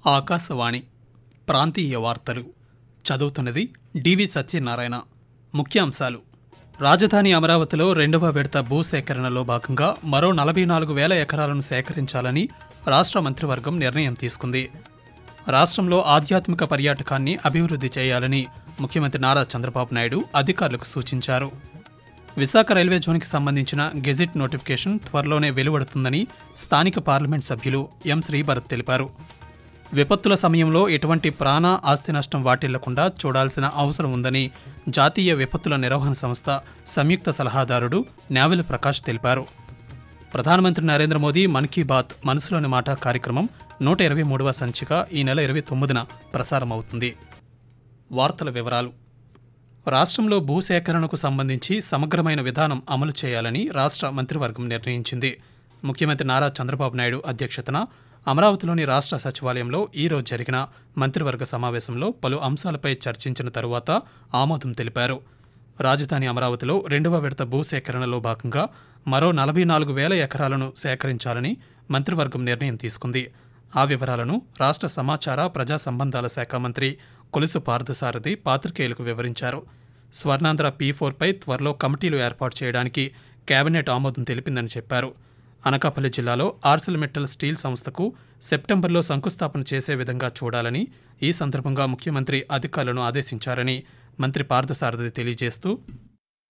ఆకాశవాణి ప్రాంతీయ వార్తలు చదువుతున్నది డివి సత్యనారాయణ. ముఖ్యాంశాలు: రాజధాని అమరావతిలో రెండవ విడత భూసేకరణలో భాగంగా మరో 44,000 ఎకరాలను సేకరించాలని రాష్ట్ర మంత్రివర్గం నిర్ణయం తీసుకుంది. రాష్ట్రంలో ఆధ్యాత్మిక పర్యాటకాన్ని అభివృద్ధి చేయాలని ముఖ్యమంత్రి నారా చంద్రబాబు నాయుడు అధికారులకు సూచించారు. విశాఖ రైల్వే జోన్కి సంబంధించిన గెజిట్ నోటిఫికేషన్ త్వరలోనే వెలువడుతుందని స్థానిక పార్లమెంట్ సభ్యులు ఎం శ్రీభరత్ తెలిపారు. విపత్తుల సమయంలో ఎటువంటి ప్రాణ ఆస్తి నష్టం వాటిల్లకుండా చూడాల్సిన అవసరం ఉందని జాతీయ విపత్తుల నిర్వహణ సంస్థ సంయుక్త సలహాదారుడు న్యావెల్ ప్రకాష్ తెలిపారు. ప్రధానమంత్రి నరేంద్ర మోదీ మన్ కీ బాత్ మనసులోని మాట కార్యక్రమం 123వ సంచిక ఈ నెల 29న ప్రసారమవుతుంది. వార్తల వివరాలు: రాష్ట్రంలో భూసేకరణకు సంబంధించి సమగ్రమైన విధానం అమలు చేయాలని రాష్ట్ర మంత్రివర్గం నిర్ణయించింది. ముఖ్యమంత్రి నారా చంద్రబాబు నాయుడు అధ్యక్షతన అమరావతిలోని రాష్ట్ర సచివాలయంలో ఈరోజు జరిగిన మంత్రివర్గ సమావేశంలో పలు అంశాలపై చర్చించిన తరువాత ఆమోదం తెలిపారు. రాజధాని అమరావతిలో రెండవ విడత భూసేకరణలో భాగంగా మరో 44,000 ఎకరాలను సేకరించాలని మంత్రివర్గం నిర్ణయం తీసుకుంది. ఆ వివరాలను రాష్ట్ర సమాచార ప్రజా సంబంధాల శాఖ మంత్రి కొలుసు పార్థసారథి పాత్రికేయులకు వివరించారు. స్వర్ణాంధ్ర P4పై త్వరలో కమిటీలు ఏర్పాటు చేయడానికి కేబినెట్ ఆమోదం తెలిపిందని చెప్పారు. అనకాపల్లి జిల్లాలో ఆర్సిల్మెట్టల్ స్టీల్ సంస్థకు సెప్టెంబర్లో శంకుస్థాపన చేసే విధంగా చూడాలని ఈ సందర్భంగా ముఖ్యమంత్రి అధికారులను ఆదేశించారని మంత్రి పార్థసారథి తెలియజేస్తూ,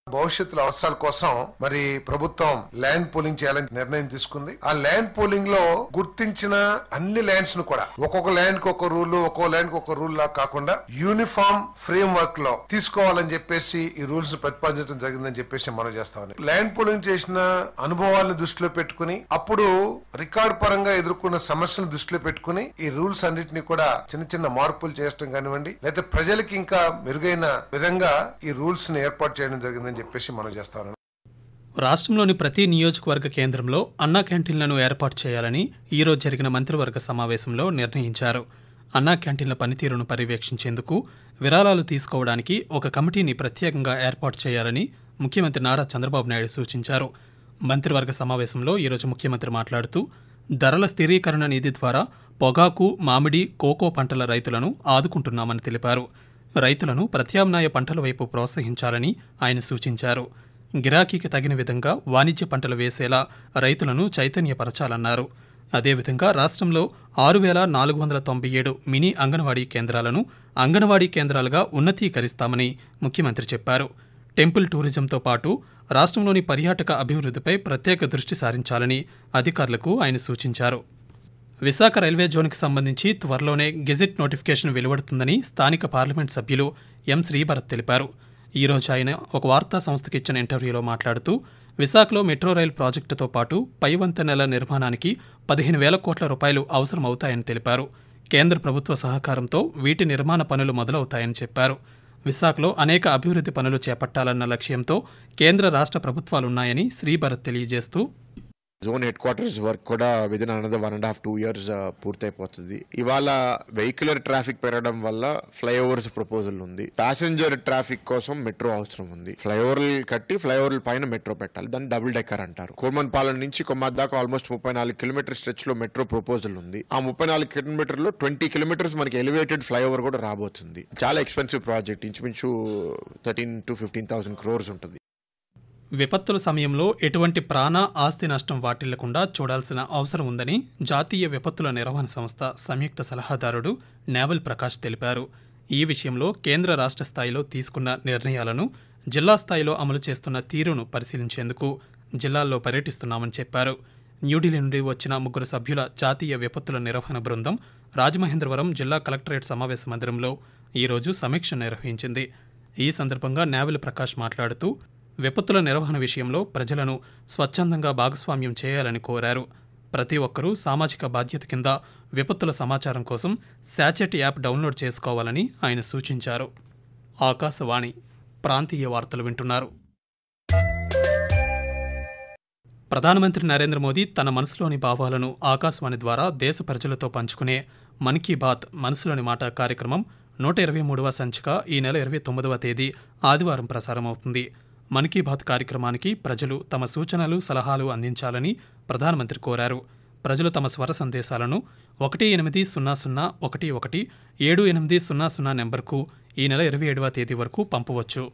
భవిష్యత్తులో అవసరాల కోసం మరి ప్రభుత్వం ల్యాండ్ పూలింగ్ చేయాలని నిర్ణయం తీసుకుంది. ఆ ల్యాండ్ పూలింగ్ లో గుర్తించిన అన్ని ల్యాండ్స్ ను కూడా ఒక్కొక్క ల్యాండ్ కి ఒక రూల్, ఒక్కొక్క ల్యాండ్ కి ఒక రూల్ లా కాకుండా యూనిఫామ్ ఫ్రేమ్ వర్క్ లో తీసుకోవాలని చెప్పేసి ఈ రూల్స్ ప్రతిపాదించడం జరిగిందని చెప్పేసి మనం చేస్తామని ల్యాండ్ పూలింగ్ చేసిన అనుభవాలను దృష్టిలో పెట్టుకుని అప్పుడు రికార్డ్ పరంగా ఎదుర్కొన్న సమస్యలను దృష్టిలో పెట్టుకుని ఈ రూల్స్ అన్నింటినీ కూడా చిన్న చిన్న మార్పులు చేయడం కానివ్వండి, లేదా ప్రజలకి ఇంకా మెరుగైన విధంగా ఈ రూల్స్ ని ఏర్పాటు చేయడం జరిగిందని చెప్పేసి మనం చేస్తాను. రాష్ట్రంలోని ప్రతి నియోజకవర్గ కేంద్రంలో అన్నా క్యాంటీన్లను ఏర్పాటు చేయాలని ఈరోజు జరిగిన మంత్రివర్గ సమావేశంలో నిర్ణయించారు. అన్నా క్యాంటీన్ల పనితీరును పర్యవేక్షించేందుకు విరాళాలు తీసుకోవడానికి ఒక కమిటీని ప్రత్యేకంగా ఏర్పాటు చేయాలని ముఖ్యమంత్రి నారా చంద్రబాబు నాయుడు సూచించారు. మంత్రివర్గ సమావేశంలో ఈరోజు ముఖ్యమంత్రి మాట్లాడుతూ, ధరల స్థిరీకరణ నిధి ద్వారా పొగాకు, మామిడి, కోకో పంటల రైతులను ఆదుకుంటున్నామని తెలిపారు. రైతులను ప్రత్యామ్నాయ పంటల వైపు ప్రోత్సహించాలని ఆయన సూచించారు. గిరాకీకి తగిన విధంగా వాణిజ్య పంటలు వేసేలా రైతులను చైతన్యపరచాలన్నారు. అదేవిధంగా రాష్ట్రంలో 6,497 మినీ అంగన్వాడీ కేంద్రాలను అంగన్వాడీ కేంద్రాలుగా ఉన్నతీకరిస్తామని ముఖ్యమంత్రి చెప్పారు. టెంపుల్ టూరిజంతో పాటు రాష్ట్రంలోని పర్యాటక అభివృద్ధిపై ప్రత్యేక దృష్టి సారించాలని అధికారులకు ఆయన సూచించారు. విశాఖ రైల్వే జోన్కి సంబంధించి త్వరలోనే గెజిట్ నోటిఫికేషన్ వెలువడుతుందని స్థానిక పార్లమెంట్ సభ్యులు ఎం శ్రీభరత్ తెలిపారు. ఈరోజు ఆయన ఒక వార్తా సంస్థకి ఇచ్చిన ఇంటర్వ్యూలో మాట్లాడుతూ, విశాఖలో మెట్రో రైల్ ప్రాజెక్టుతో పాటు పై వంతెనల నిర్మాణానికి 15,000 కోట్ల రూపాయలు అవసరమవుతాయని తెలిపారు. కేంద్ర ప్రభుత్వ సహకారంతో వీటి నిర్మాణ పనులు మొదలవుతాయని చెప్పారు. విశాఖలో అనేక అభివృద్ధి పనులు చేపట్టాలన్న లక్ష్యంతో కేంద్ర రాష్ట్ర ప్రభుత్వాలున్నాయని శ్రీభరత్ తెలియజేస్తూ, జోన్ హెడ్ క్వార్టర్స్ వర్క్ కూడా విదిన్ అనదర్ 1.5-2 years పూర్తయిపోతుంది. ఇవాళ వెహికులర్ ట్రాఫిక్ పెరగడం వల్ల ఫ్లైఓవర్స్ ప్రపోజల్ ఉంది. ప్యాసింజర్ ట్రాఫిక్ కోసం మెట్రో అవసరం ఉంది. ఫ్లైఓవర్లు కట్టి ఫ్లైఓవర్ల పైన మెట్రో పెట్టాలి. దాన్ని డబుల్ డెక్కర్ అంటారు. కోర్మన్పాలెం నుంచి కొమ్మాద్ దాకా ఆల్మోస్ట్ 34 కిలోమీటర్ స్ట్రెచ్ లో మెట్రో ప్రపోజల్ ఉంది. ఆ 34 కిలోమీటర్లో 20 కిలోమీటర్స్ మనకి ఎలివేటెడ్ ఫ్లైఓవర్ కూడా రాబోతుంది. చాలా ఎక్స్పెన్సివ్ ప్రాజెక్ట్, ఇంచుమించు 13,000 to 15,000 crores ఉంటుంది. విపత్తుల సమయంలో ఎటువంటి ప్రాణ ఆస్తి నష్టం వాటిల్లకుండా చూడాల్సిన అవసరం ఉందని జాతీయ విపత్తుల నిర్వహణ సంస్థ సంయుక్త సలహాదారుడు న్యావెల్ ప్రకాష్ తెలిపారు. ఈ విషయంలో కేంద్ర రాష్ట్ర స్థాయిలో తీసుకున్న నిర్ణయాలను జిల్లా స్థాయిలో అమలు చేస్తున్న తీరును పరిశీలించేందుకు జిల్లాల్లో పర్యటిస్తున్నామని చెప్పారు. న్యూఢిల్లీ నుండి వచ్చిన 3 సభ్యుల జాతీయ విపత్తుల నిర్వహణ బృందం రాజమహేంద్రవరం జిల్లా కలెక్టరేట్ సమావేశ మందిరంలో ఈరోజు సమీక్ష నిర్వహించింది. ఈ సందర్భంగా న్యావెల్ ప్రకాష్ మాట్లాడుతూ, విపత్తుల నిర్వహణ విషయంలో ప్రజలను స్వచ్ఛందంగా భాగస్వామ్యం చేయాలని కోరారు. ప్రతి ఒక్కరూ సామాజిక బాధ్యత కింద విపత్తుల సమాచారం కోసం శాచెట్ యాప్ డౌన్లోడ్ చేసుకోవాలని ఆయన సూచించారు. ఆకాశవాణి ప్రాంతీయ వార్తలు వింటున్నారు. ప్రధానమంత్రి నరేంద్ర మోదీ తన మనసులోని భావాలను ఆకాశవాణి ద్వారా దేశ ప్రజలతో పంచుకునే మన్ కీ బాత్ మనసులోని మాట కార్యక్రమం 123వ సంచిక ఈ నెల 29వ తేదీ ఆదివారం ప్రసారమవుతుంది. మన్ కీ బాత్ కార్యక్రమానికి ప్రజలు తమ సూచనలు, సలహాలు అందించాలని ప్రధానమంత్రి కోరారు. ప్రజలు తమ స్వర సందేశాలను 18001178000 నెంబర్కు ఈ నెల 27వ తేదీ వరకు పంపవచ్చు.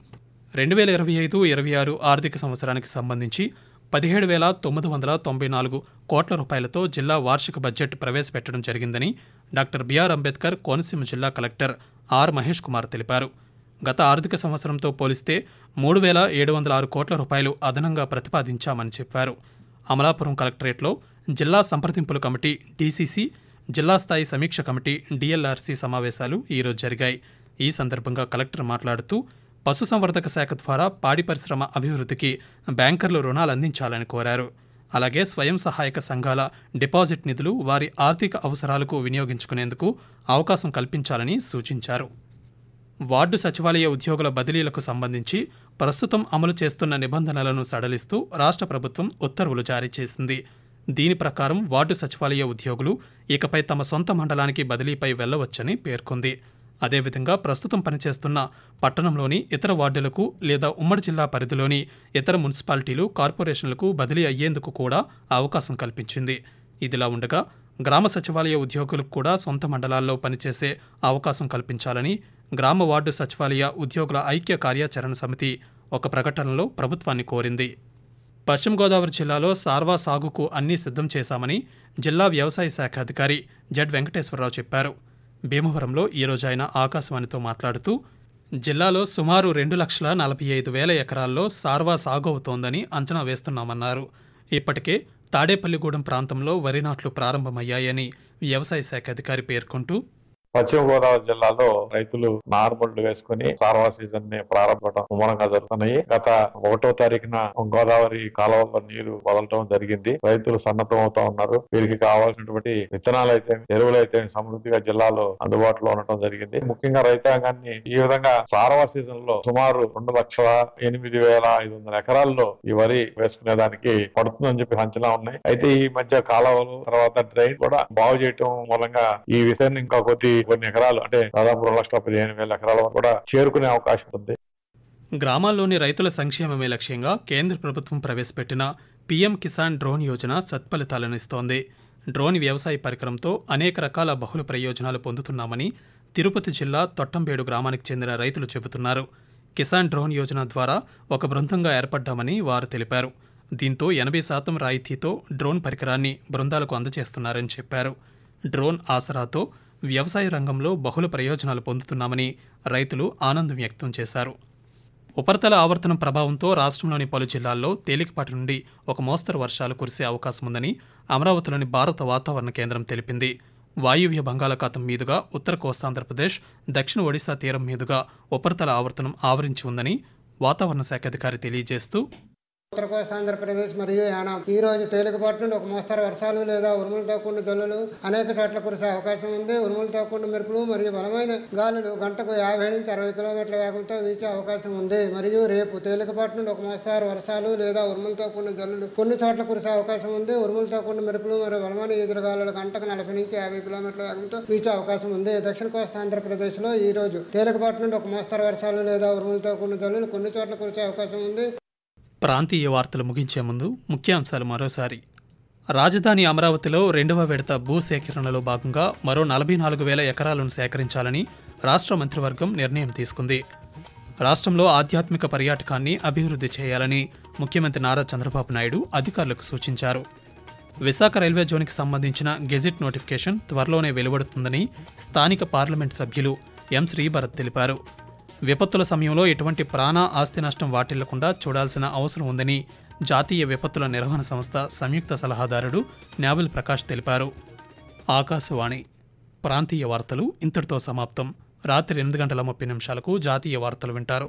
2025-26 ఆర్థిక సంవత్సరానికి సంబంధించి 17,994 కోట్ల రూపాయలతో జిల్లా వార్షిక బడ్జెట్ ప్రవేశపెట్టడం జరిగిందని డాక్టర్ బిఆర్ అంబేద్కర్ కోనసీమ జిల్లా కలెక్టర్ ఆర్ మహేష్ కుమార్ తెలిపారు. గత ఆర్థిక సంవత్సరంతో పోలిస్తే 3,706 కోట్ల రూపాయలు అదనంగా ప్రతిపాదించామని చెప్పారు. అమలాపురం కలెక్టరేట్లో జిల్లా సంప్రదింపుల కమిటీ డీసీసీ, జిల్లా స్థాయి సమీక్ష కమిటీ డిఎల్ఆర్సీ సమావేశాలు ఈరోజు జరిగాయి. ఈ సందర్భంగా కలెక్టర్ మాట్లాడుతూ పశుసంవర్ధక శాఖ ద్వారా పాడి పరిశ్రమ అభివృద్ధికి బ్యాంకర్లు రుణాలు అందించాలని కోరారు. అలాగే స్వయం సహాయక సంఘాల డిపాజిట్ నిధులు వారి ఆర్థిక అవసరాలకు వినియోగించుకునేందుకు అవకాశం కల్పించాలని సూచించారు. వార్డు సచివాలయ ఉద్యోగుల బదిలీలకు సంబంధించి ప్రస్తుతం అమలు చేస్తున్న నిబంధనలను సడలిస్తూ రాష్ట్ర ప్రభుత్వం ఉత్తర్వులు జారీ చేసింది. దీని ప్రకారం వార్డు సచివాలయ ఉద్యోగులు ఇకపై తమ సొంత మండలానికి బదిలీపై వెళ్లవచ్చని పేర్కొంది. అదేవిధంగా ప్రస్తుతం పనిచేస్తున్న పట్టణంలోని ఇతర వార్డులకు లేదా ఉమ్మడి జిల్లా పరిధిలోని ఇతర మున్సిపాలిటీలు, కార్పొరేషన్లకు బదిలీ అయ్యేందుకు కూడా అవకాశం కల్పించింది. ఇదిలా ఉండగా గ్రామ సచివాలయ ఉద్యోగులకు కూడా సొంత మండలాల్లో పనిచేసే అవకాశం కల్పించాలని గ్రామ వార్డు సచివాలయ ఉద్యోగుల ఐక్య కార్యాచరణ సమితి ఒక ప్రకటనలో ప్రభుత్వాన్ని కోరింది. పశ్చిమ గోదావరి జిల్లాలో సార్వా సాగుకు అన్నీ సిద్ధం చేశామని జిల్లా వ్యవసాయ శాఖ అధికారి జెడ్ వెంకటేశ్వరరావు చెప్పారు. భీమవరంలో ఈరోజు ఆయన ఆకాశవాణితో మాట్లాడుతూ జిల్లాలో సుమారు 2,45,000 ఎకరాల్లో సార్వా సాగు అవుతోందని అంచనా వేస్తున్నామన్నారు. ఇప్పటికే తాడేపల్లిగూడెం ప్రాంతంలో వరి నాట్లు ప్రారంభమయ్యాయని వ్యవసాయ శాఖ అధికారి పేర్కొంటూ పశ్చిమ గోదావరి జిల్లాలో రైతులు నారుమళ్లు వేసుకుని సార్వా సీజన్ ని ప్రారంభం ముమ్మరంగా జరుగుతున్నాయి. గత 1వ తారీఖున గోదావరి కాలువలో నీరు వదలటం జరిగింది. రైతులు సన్నద్ధం అవుతా ఉన్నారు. వీరికి కావాల్సినటువంటి విత్తనాలు అయితే, ఎరువులు అయితే సమృద్ధిగా జిల్లాలో అందుబాటులో ఉండటం జరిగింది. ముఖ్యంగా రైతాంగాన్ని ఈ విధంగా సార్వా సీజన్ లో సుమారు 2,08,500 ఎకరాల్లో ఈ వరి వేసుకునే దానికి పడుతుందని చెప్పి అంచనా ఉన్నాయి. అయితే ఈ మధ్య కాలువలు తర్వాత డ్రైన్ కూడా బాగు చేయటం మూలంగా ఈ విషయాన్ని ఇంకా కొన్ని ఎకరాలు అంటే దాదాపు 2,15,000 ఎకరాల వరకు కూడా చేరుకునే అవకాశం ఉంది. గ్రామాల్లోని రైతుల సంక్షేమమే లక్ష్యంగా కేంద్ర ప్రభుత్వం ప్రవేశపెట్టిన పీఎం కిసాన్ డ్రోన్ యోజన సత్ఫలితాలను ఇస్తోంది. డ్రోన్ వ్యవసాయ పరికరంతో అనేక రకాల బహుళ ప్రయోజనాలు పొందుతున్నామని తిరుపతి జిల్లా తొట్టంబేడు గ్రామానికి చెందిన రైతులు చెబుతున్నారు. కిసాన్ డ్రోన్ యోజన ద్వారా ఒక బృందంగా ఏర్పడ్డామని వారు తెలిపారు. దీంతో 80% రాయితీతో డ్రోన్ పరికరాన్ని బృందాలకు అందజేస్తున్నారని చెప్పారు. డ్రోన్ ఆసరాతో వ్యవసాయ రంగంలో బహుళ ప్రయోజనాలు పొందుతున్నామని రైతులు ఆనందం వ్యక్తం చేశారు. ఉపరితల ఆవర్తనం ప్రభావంతో రాష్ట్రంలోని పలు జిల్లాల్లో తేలికపాటి నుండి ఒక మోస్తరు వర్షాలు కురిసే అవకాశం ఉందని అమరావతిలోని భారత వాతావరణ కేంద్రం తెలిపింది. వాయువ్య బంగాళాఖాతం మీదుగా ఉత్తర కోస్తాంధ్రప్రదేశ్, దక్షిణ ఒడిశా తీరం మీదుగా ఉపరితల ఆవర్తనం ఆవరించి ఉందని వాతావరణ శాఖ అధికారి తెలియజేస్తూ ఉత్తర కోస్తాంధ్రప్రదేశ్ మరియు యానాం ఈ రోజు తేలికపాటి నుండి ఒక మోస్తరు వర్షాలు లేదా ఉరుములతో కూడిన జల్లులు అనేక చోట్ల కురిసే అవకాశం ఉంది. ఉరుములతో కూడిన మెరుపులు మరియు బలమైన గాలులు గంటకు 50 నుంచి 60 కిలోమీటర్ల వేగంతో వీచే అవకాశం ఉంది. మరియు రేపు తేలికపాటి నుండి ఒక మోస్తరు వర్షాలు లేదా ఉరుములతో కూడిన జల్లులు కొన్ని చోట్ల కురిసే అవకాశం ఉంది. ఉరుములతో కూడిన మెరుపులు మరియు బలమైన ఎదురుగాలులు గంటకు 40 నుంచి 50 కిలోమీటర్ల వేగంతో వీచే అవకాశం ఉంది. దక్షిణ కోస్తాంధ్రప్రదేశ్ లో ఈ రోజు తేలికపాటి నుండి ఒక మోస్తరు వర్షాలు లేదా ఉరుములతో కూడిన జల్లులు కొన్ని చోట్ల కురిసే అవకాశం ఉంది. ప్రాంతీయ వార్తలు ముగించే ముందు ముఖ్యాంశాలు మరోసారి. రాజధాని అమరావతిలో 2వ విడత భూ సేకరణలో భాగంగా మరో 44,000 ఎకరాలను సేకరించాలని రాష్ట్ర మంత్రివర్గం నిర్ణయం తీసుకుంది. రాష్ట్రంలో ఆధ్యాత్మిక పర్యాటకాన్ని అభివృద్ధి చేయాలని ముఖ్యమంత్రి నారా చంద్రబాబు నాయుడు అధికారులకు సూచించారు. విశాఖ రైల్వే జోన్కి సంబంధించిన గెజిట్ నోటిఫికేషన్ త్వరలోనే వెలువడుతుందని స్థానిక పార్లమెంట్ సభ్యులు ఎం శ్రీభరత్ తెలిపారు. విపత్తుల సమయంలో ఎటువంటి ప్రాణ ఆస్తి నష్టం వాటిల్లకుండా చూడాల్సిన అవసరం ఉందని జాతీయ విపత్తుల నిర్వహణ సంస్థ సంయుక్త సలహాదారుడు న్యావల్ ప్రకాష్ తెలిపారు. ఆకాశవాణి ప్రాంతీయ వార్తలు ఇంతటితో సమాప్తం. రాత్రి 8 గంటల 30 నిమిషాలకు జాతీయ వార్తలు వింటారు.